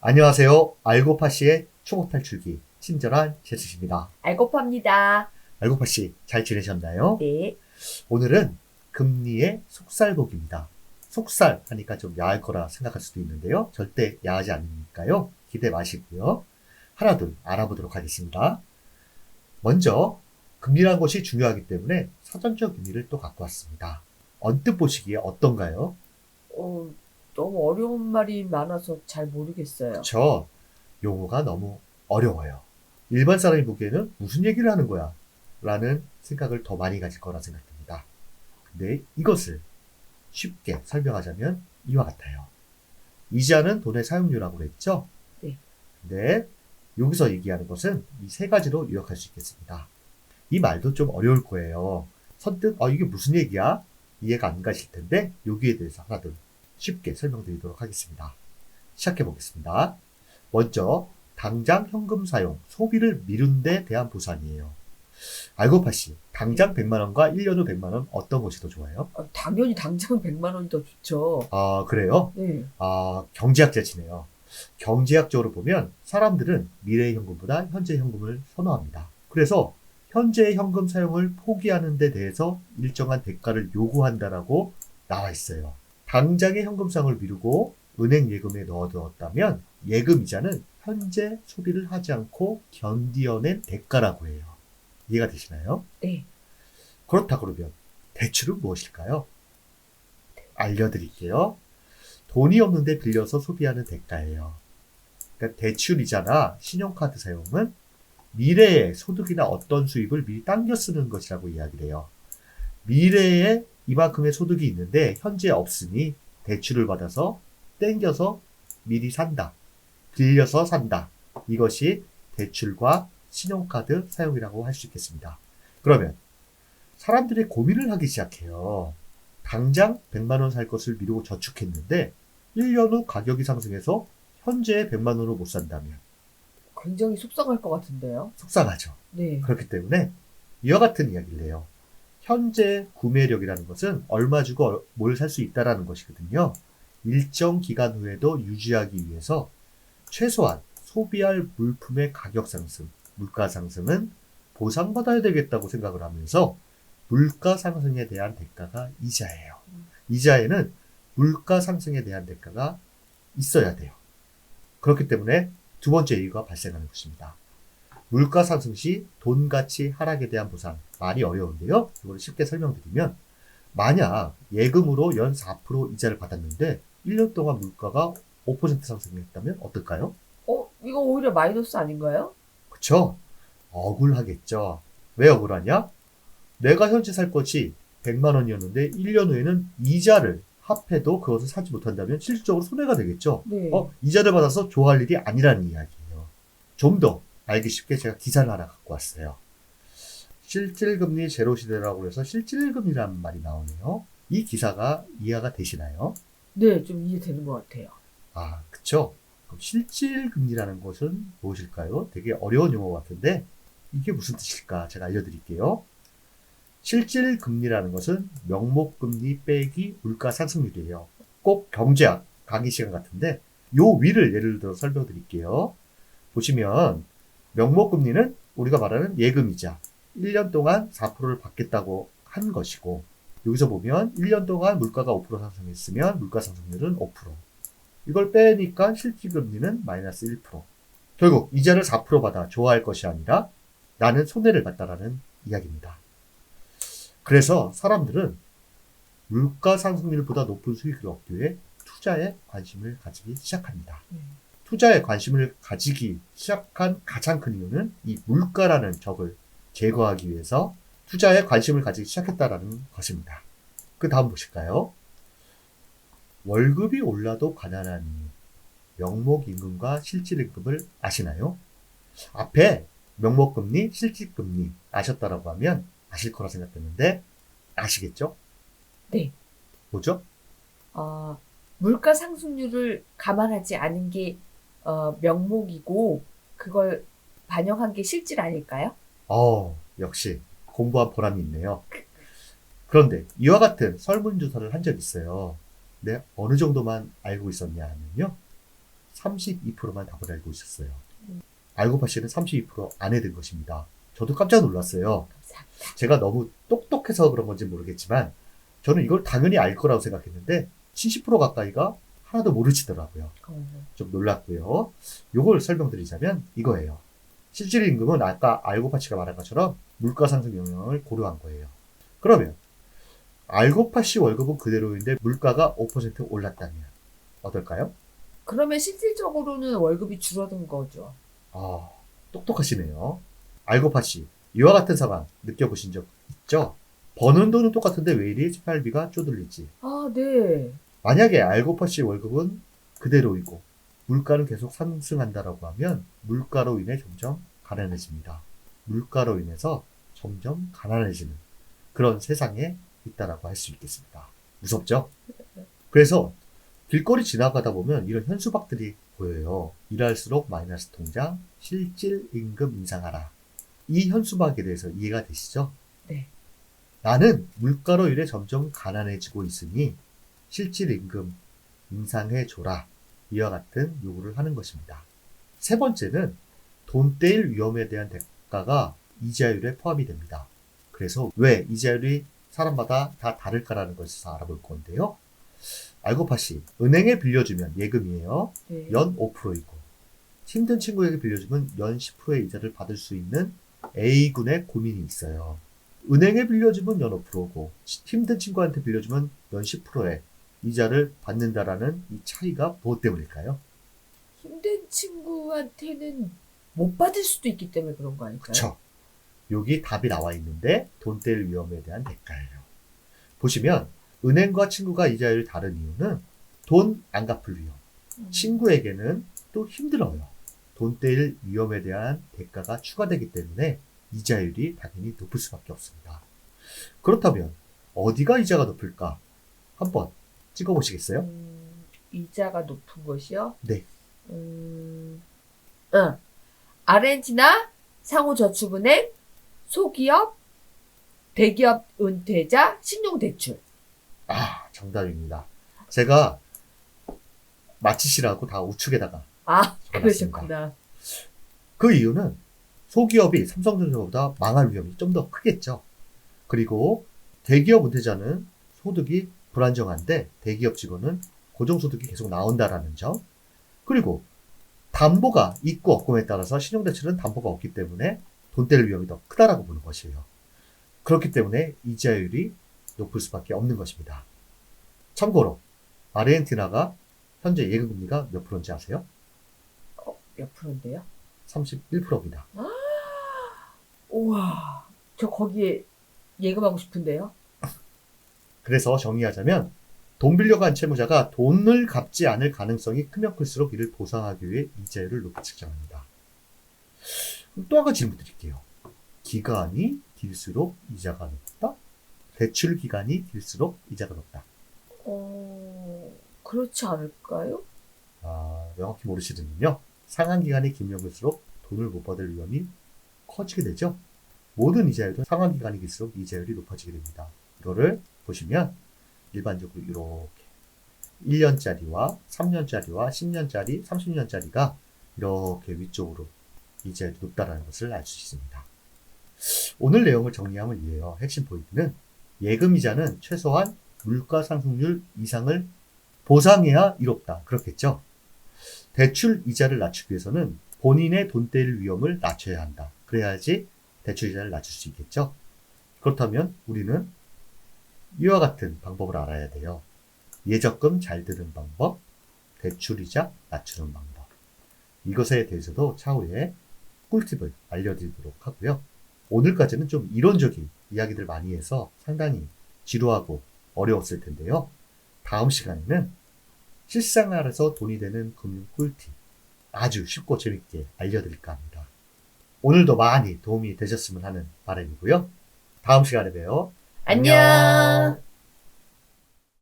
안녕하세요. 알고파시의 초보 탈출기 친절한 제스입니다. 알고파입니다. 알고파시 잘 지내셨나요? 네. 오늘은 금리의 속살보기입니다. 속살 하니까 좀 야할 거라 생각할 수도 있는데요. 절대 야하지 않으니까요. 기대 마시고요. 하나둘 알아보도록 하겠습니다. 먼저 금리라는 것이 중요하기 때문에 사전적 의미를 또 갖고 왔습니다. 언뜻 보시기에 어떤가요? 어, 너무 어려운 말이 많아서 잘 모르겠어요. 그쵸? 용어가 너무 어려워요. 일반 사람이 보기에는 무슨 얘기를 하는 거야? 라는 생각을 더 많이 가질 거라 생각됩니다. 근데 이것을 쉽게 설명하자면 이와 같아요. 이자는 돈의 사용료라고 그랬죠? 네. 근데 여기서 얘기하는 것은 이 세 가지로 요약할 수 있겠습니다. 이 말도 좀 어려울 거예요. 선뜻 이게 무슨 얘기야? 이해가 안 가실 텐데 여기에 대해서 하나둘 쉽게 설명드리도록 하겠습니다. 시작해 보겠습니다. 먼저 당장 현금 사용, 소비를 미룬 데 대한 보상이에요. 알고파시, 당장 100만 원과 1년 후 100만 원 어떤 것이 더 좋아요? 당연히 당장 100만 원이 더 좋죠. 아, 그래요? 네. 경제학자시네요. 경제학적으로 보면 사람들은 미래의 현금보다 현재 현금을 선호합니다. 그래서 현재의 현금 사용을 포기하는 데 대해서 일정한 대가를 요구한다라고 나와 있어요. 당장의 현금 사용을 미루고 은행 예금에 넣어두었다면 예금 이자는 현재 소비를 하지 않고 견디어낸 대가라고 해요. 이해가 되시나요? 네. 그렇다 그러면 대출은 무엇일까요? 알려드릴게요. 돈이 없는데 빌려서 소비하는 대가예요. 그러니까 대출이자나 신용카드 사용은 미래의 소득이나 어떤 수입을 미리 당겨 쓰는 것이라고 이야기를 해요. 미래에 이만큼의 소득이 있는데 현재 없으니 대출을 받아서 땡겨서 미리 산다. 빌려서 산다. 이것이 대출과 신용카드 사용이라고 할 수 있겠습니다. 그러면 사람들이 고민을 하기 시작해요. 당장 100만 원 살 것을 미루고 저축했는데 1년 후 가격이 상승해서 현재의 100만 원으로 못 산다면 굉장히 속상할 것 같은데요. 속상하죠. 네. 그렇기 때문에 이와 같은 이야기를 해요. 현재 구매력이라는 것은 얼마 주고 뭘 살 수 있다라는 것이거든요. 일정 기간 후에도 유지하기 위해서 최소한 소비할 물품의 가격 상승, 물가 상승은 보상받아야 되겠다고 생각을 하면서 물가 상승에 대한 대가가 이자예요. 이자에는 물가 상승에 대한 대가가 있어야 돼요. 그렇기 때문에 두 번째 이유가 발생하는 것입니다. 물가 상승 시 돈 가치 하락에 대한 보상, 많이 어려운데요. 이걸 쉽게 설명드리면 만약 예금으로 연 4% 이자를 받았는데 1년 동안 물가가 5% 상승했다면 어떨까요? 이거 오히려 마이너스 아닌가요? 그쵸? 억울하겠죠. 왜 억울하냐? 내가 현재 살 것이 100만 원이었는데 1년 후에는 이자를 합해도 그것을 사지 못한다면 실질적으로 손해가 되겠죠. 네. 이자를 받아서 좋아할 일이 아니라는 이야기예요. 좀 더 알기 쉽게 제가 기사를 하나 갖고 왔어요. 실질금리 제로 시대라고 해서 실질금리라는 말이 나오네요. 이 기사가 이해가 되시나요? 네, 좀 이해되는 것 같아요. 그쵸? 그럼 실질금리라는 것은 무엇일까요? 되게 어려운 용어 같은데 이게 무슨 뜻일까? 제가 알려드릴게요. 실질금리라는 것은 명목금리 빼기 물가 상승률이에요. 꼭 경제학 강의 시간 같은데 요 위를 예를 들어 설명드릴게요. 보시면 명목금리는 우리가 말하는 예금이자 1년 동안 4%를 받겠다고 한 것이고 여기서 보면 1년 동안 물가가 5% 상승했으면 물가 상승률은 5%. 이걸 빼니까 실질금리는 마이너스 1%. 결국 이자를 4% 받아 좋아할 것이 아니라 나는 손해를 봤다라는 이야기입니다. 그래서 사람들은 물가 상승률보다 높은 수익을 얻기 위해 투자에 관심을 가지기 시작합니다. 투자에 관심을 가지기 시작한 가장 큰 이유는 이 물가라는 적을 제거하기 위해서 투자에 관심을 가지기 시작했다라는 것입니다. 그 다음 보실까요? 월급이 올라도 가난한 이유. 명목임금과 실질임금을 아시나요? 앞에 명목금리, 실질금리 아셨다라고 하면 아실 거라 생각했는데 아시겠죠? 네. 뭐죠? 물가 상승률을 감안하지 않은 게 명목이고 그걸 반영한 게 실질 아닐까요? 역시 공부한 보람이 있네요. 그런데 이와 같은 설문조사를 한 적이 있어요. 근데 어느 정도만 알고 있었냐 하면요. 32%만 답을 알고 있었어요. 알고 파시는 32% 안에 든 것입니다. 저도 깜짝 놀랐어요. 감사합니다. 제가 너무 똑똑해서 그런 건지 모르겠지만 저는 이걸 당연히 알 거라고 생각했는데 70% 가까이가 하나도 모르시더라고요. 좀 놀랐고요. 요걸 설명드리자면 이거예요. 실질 임금은 아까 알고 파시가 말한 것처럼 물가 상승 영향을 고려한 거예요. 그러면 알고 파시 월급은 그대로인데 물가가 5% 올랐다면 어떨까요? 그러면 실질적으로는 월급이 줄어든 거죠. 아, 똑똑하시네요. 알고 파시 이와 같은 상황 느껴보신 적 있죠? 버는 돈은 똑같은데 왜 이리 생활비가 쪼들리지? 아, 네. 만약에 알고 파시 월급은 그대로이고 물가는 계속 상승한다라고 하면 물가로 인해 점점 가난해집니다. 물가로 인해서 점점 가난해지는 그런 세상에 있다라고 할 수 있겠습니다. 무섭죠? 그래서 길거리 지나가다 보면 이런 현수막들이 보여요. 일할수록 마이너스 통장, 실질 임금 인상하라. 이 현수막에 대해서 이해가 되시죠? 네. 나는 물가로 인해 점점 가난해지고 있으니 실질 임금 인상해줘라. 이와 같은 요구를 하는 것입니다. 세 번째는 돈 떼일 위험에 대한 대가가 이자율에 포함이 됩니다. 그래서 왜 이자율이 사람마다 다 다를까라는 것을 알아볼 건데요. 알고 파시, 은행에 빌려주면 예금이에요. 네. 연 5%이고 힘든 친구에게 빌려주면 연 10%의 이자를 받을 수 있는 A군의 고민이 있어요. 은행에 빌려주면 연 5%고 힘든 친구한테 빌려주면 연 10%의 이자를 받는다라는 이 차이가 무엇 때문일까요? 힘든 친구한테는 못 받을 수도 있기 때문에 그런 거 아닐까요? 그쵸. 여기 답이 나와 있는데 돈 뗄 위험에 대한 대가예요. 보시면 은행과 친구가 이자율이 다른 이유는 돈 안 갚을 위험. 친구에게는 또 힘들어요. 돈 뗄 위험에 대한 대가가 추가되기 때문에 이자율이 당연히 높을 수밖에 없습니다. 그렇다면 어디가 이자가 높을까? 한번 찍어보시겠어요? 이자가 높은 것이요? 네. 응. 아르헨티나, 상호저축은행, 소기업, 대기업 은퇴자, 신용대출. 아, 정답입니다. 제가 맞히시라고 다 우측에다가 아, 적어놨습니다. 그러셨구나. 그 이유는 소기업이 삼성전자보다 망할 위험이 좀 더 크겠죠. 그리고 대기업 은퇴자는 소득이 불안정한데 대기업 직원은 고정소득이 계속 나온다라는 점. 그리고 담보가 있고 없고에 따라서 신용대출은 담보가 없기 때문에 돈 뗄 위험이 더 크다라고 보는 것이에요. 그렇기 때문에 이자율이 높을 수밖에 없는 것입니다. 참고로 아르헨티나가 현재 예금금리가 몇 프로인지 아세요? 몇 프로인데요? 31%입니다. 우와, 저 거기에 예금하고 싶은데요? 그래서 정리하자면 돈 빌려간 채무자가 돈을 갚지 않을 가능성이 크면 클수록 이를 보상하기 위해 이자율을 높이 측정합니다. 또 한 가지 질문 드릴게요. 기간이 길수록 이자가 높다? 대출 기간이 길수록 이자가 높다. 그렇지 않을까요? 아, 명확히 모르시는군요. 상환 기간이 길면 길수록 돈을 못 받을 위험이 커지게 되죠. 모든 이자율도 상환 기간이 길수록 이자율이 높아지게 됩니다. 이거를 보시면 일반적으로 이렇게 1년짜리와 3년짜리와 10년짜리, 30년짜리가 이렇게 위쪽으로 이자율이 높다는 것을 알 수 있습니다. 오늘 내용을 정리하면 이래요. 핵심 포인트는 예금이자는 최소한 물가 상승률 이상을 보상해야 이롭다. 그렇겠죠? 대출 이자를 낮추기 위해서는 본인의 돈 떼일 위험을 낮춰야 한다. 그래야지 대출 이자를 낮출 수 있겠죠? 그렇다면 우리는 이와 같은 방법을 알아야 돼요. 예적금 잘 드는 방법, 대출 이자 낮추는 방법. 이것에 대해서도 차후에 꿀팁을 알려드리도록 하고요. 오늘까지는 좀 이론적인 이야기들 많이 해서 상당히 지루하고 어려웠을 텐데요. 다음 시간에는 실생활에서 돈이 되는 금융 꿀팁 아주 쉽고 재밌게 알려드릴까 합니다. 오늘도 많이 도움이 되셨으면 하는 바람이고요. 다음 시간에 봬요. 안녕.